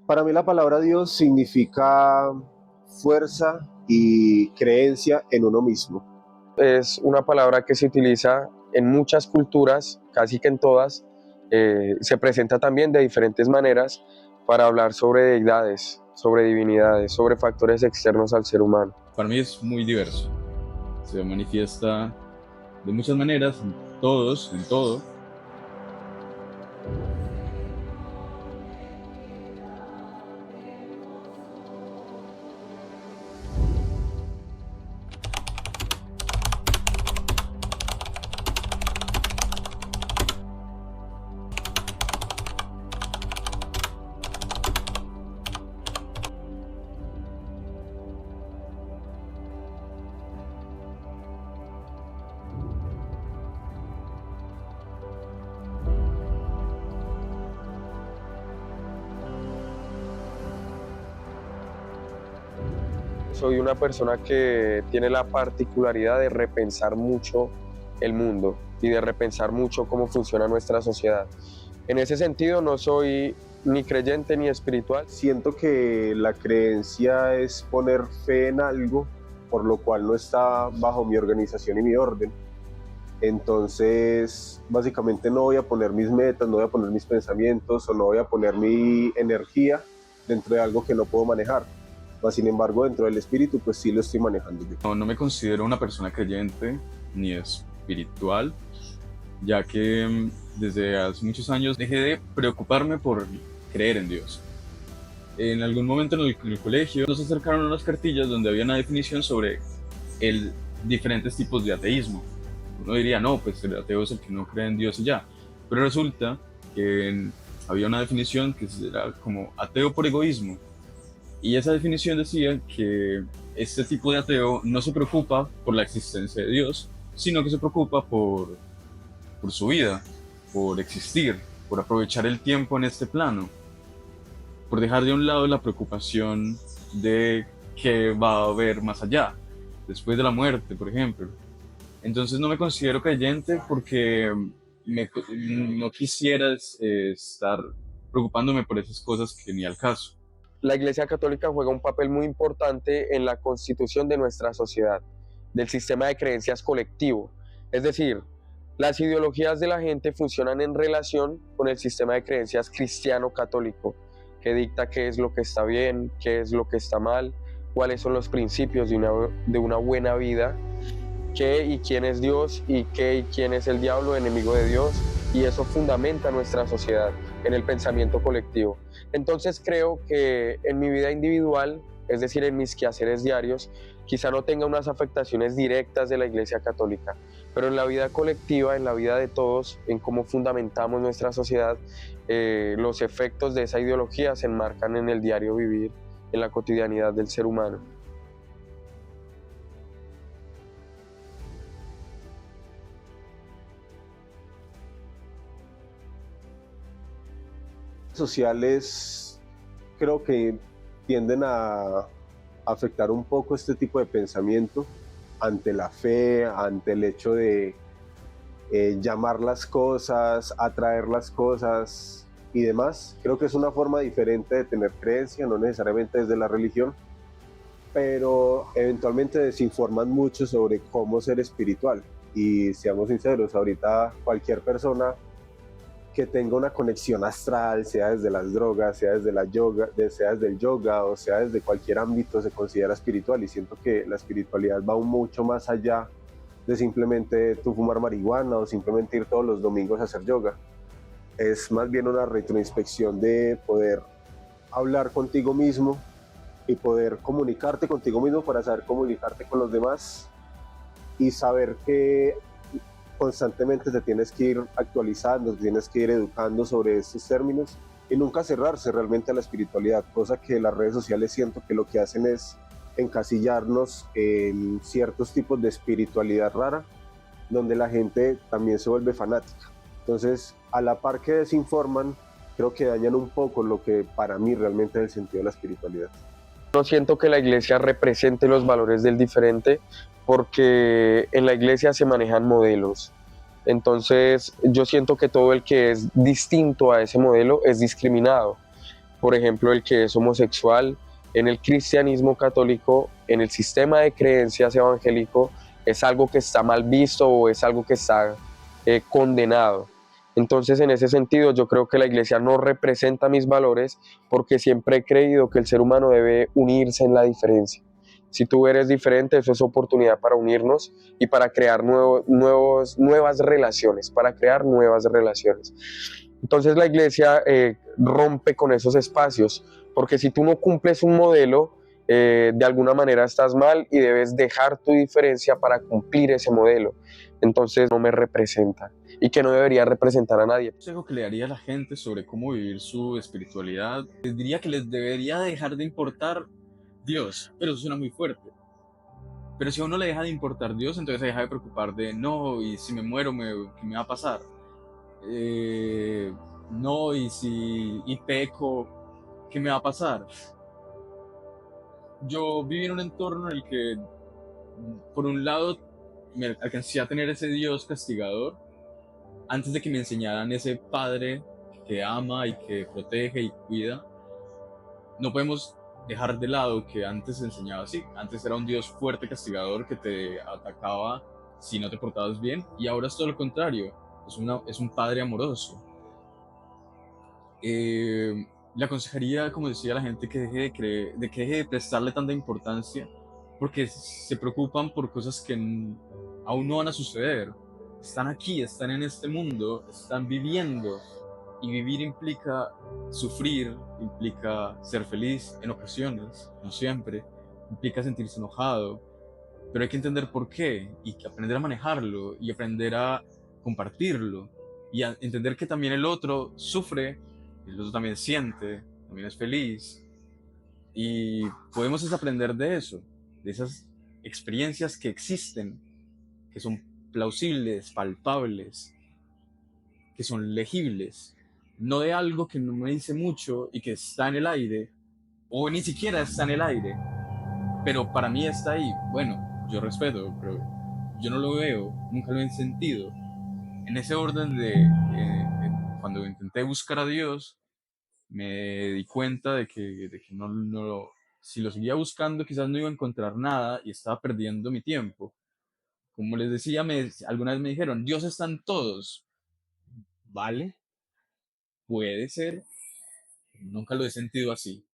Para mí la palabra Dios significa fuerza y creencia en uno mismo. Es una palabra que se utiliza en muchas culturas, casi que en todas. Se presenta también de diferentes maneras para hablar sobre deidades, sobre divinidades, sobre factores externos al ser humano. Para mí es muy diverso. Se manifiesta de muchas maneras, en todos, en todo. Soy una persona que tiene la particularidad de repensar mucho el mundo y de repensar mucho cómo funciona nuestra sociedad. En ese sentido, no soy ni creyente ni espiritual. Siento que la creencia es poner fe en algo, por lo cual no está bajo mi organización y mi orden. Entonces, básicamente no voy a poner mis metas, no voy a poner mis pensamientos o no voy a poner mi energía dentro de algo que no puedo manejar. Mas, sin embargo, dentro del espíritu, pues sí lo estoy manejando yo. No me considero una persona creyente ni espiritual, ya que desde hace muchos años dejé de preocuparme por creer en Dios. En algún momento en el colegio nos acercaron unas cartillas donde había una definición sobre diferentes tipos de ateísmo. Uno diría, no, pues el ateo es el que no cree en Dios y ya. Pero resulta que había una definición que era como ateo por egoísmo. Y esa definición decía que este tipo de ateo no se preocupa por la existencia de Dios, sino que se preocupa por su vida, por existir, por aprovechar el tiempo en este plano, por dejar de un lado la preocupación de qué va a haber más allá, después de la muerte, por ejemplo. Entonces no me considero creyente porque no quisiera estar preocupándome por esas cosas que ni al caso. La Iglesia Católica juega un papel muy importante en la constitución de nuestra sociedad, del sistema de creencias colectivo. Es decir, las ideologías de la gente funcionan en relación con el sistema de creencias cristiano-católico, que dicta qué es lo que está bien, qué es lo que está mal, cuáles son los principios de una buena vida, qué y quién es Dios y qué y quién es el diablo, enemigo de Dios, y eso fundamenta nuestra sociedad en el pensamiento colectivo. Entonces creo que en mi vida individual, es decir, en mis quehaceres diarios, quizá no tenga unas afectaciones directas de la Iglesia Católica, pero en la vida colectiva, en la vida de todos, en cómo fundamentamos nuestra sociedad, los efectos de esa ideología se enmarcan en el diario vivir, en la cotidianidad del ser humano. Sociales creo que tienden a afectar un poco este tipo de pensamiento ante la fe, ante el hecho de llamar las cosas, atraer las cosas y demás. Creo que es una forma diferente de tener creencia, no necesariamente desde la religión, pero eventualmente desinforman mucho sobre cómo ser espiritual. Y seamos sinceros, ahorita cualquier persona que tenga una conexión astral, sea desde las drogas, sea desde la yoga, sea desde el yoga o sea desde cualquier ámbito, se considera espiritual. Y siento que la espiritualidad va aún mucho más allá de simplemente tú fumar marihuana o simplemente ir todos los domingos a hacer yoga. Es más bien una retroinspección de poder hablar contigo mismo y poder comunicarte contigo mismo para saber comunicarte con los demás y saber que constantemente te tienes que ir actualizando, te tienes que ir educando sobre estos términos y nunca cerrarse realmente a la espiritualidad, cosa que las redes sociales siento que lo que hacen es encasillarnos en ciertos tipos de espiritualidad rara, donde la gente también se vuelve fanática. Entonces, a la par que desinforman, creo que dañan un poco lo que para mí realmente es el sentido de la espiritualidad. No siento que la iglesia represente los valores del diferente porque en la iglesia se manejan modelos. Entonces yo siento que todo el que es distinto a ese modelo es discriminado. por ejemplo, el que es homosexual, en el cristianismo católico, en el sistema de creencias evangélico, es algo que está mal visto o es algo que está condenado. Entonces, en ese sentido, yo creo que la iglesia no representa mis valores porque siempre he creído que el ser humano debe unirse en la diferencia. Si tú eres diferente, eso es oportunidad para unirnos y para crear nuevas relaciones, para crear nuevas relaciones. Entonces la iglesia rompe con esos espacios, porque si tú no cumples un modelo, de alguna manera estás mal y debes dejar tu diferencia para cumplir ese modelo. Entonces no me representa y que no debería representar a nadie. Consejo que le daría a la gente sobre cómo vivir su espiritualidad, les diría que les debería dejar de importar Dios, pero eso suena muy fuerte. Pero si a uno le deja de importar Dios, entonces se deja de preocupar de, no, y si me muero, ¿qué me va a pasar? Eh, no, y si peco, ¿qué me va a pasar? Yo viví en un entorno en el que, por un lado, me alcancé a tener ese Dios castigador, antes de que me enseñaran ese Padre que ama y que protege y cuida. No podemos dejar de lado que antes se enseñaba así. Antes era un Dios fuerte, castigador, que te atacaba si no te portabas bien, y ahora es todo lo contrario. Es un Padre amoroso. Le aconsejaría, como decía la gente, que deje de creer, de que deje de prestarle tanta importancia, porque se preocupan por cosas que aún no van a suceder. Están aquí, están en este mundo, están viviendo, y vivir implica sufrir, implica ser feliz en ocasiones, no siempre, implica sentirse enojado, pero hay que entender por qué y aprender a manejarlo y aprender a compartirlo y a entender que también el otro sufre, el otro también siente, también es feliz, y podemos aprender de eso, de esas experiencias que existen, que son plausibles, palpables, que son legibles, no de algo que no me dice mucho y que está en el aire, o ni siquiera está en el aire, pero para mí está ahí. Bueno, yo respeto, pero yo no lo veo, nunca lo he sentido. En ese orden cuando intenté buscar a Dios, me di cuenta de que si lo seguía buscando, quizás no iba a encontrar nada y estaba perdiendo mi tiempo. Como les decía, alguna vez me dijeron, Dios está en todos. ¿Vale? Puede ser, nunca lo he sentido así.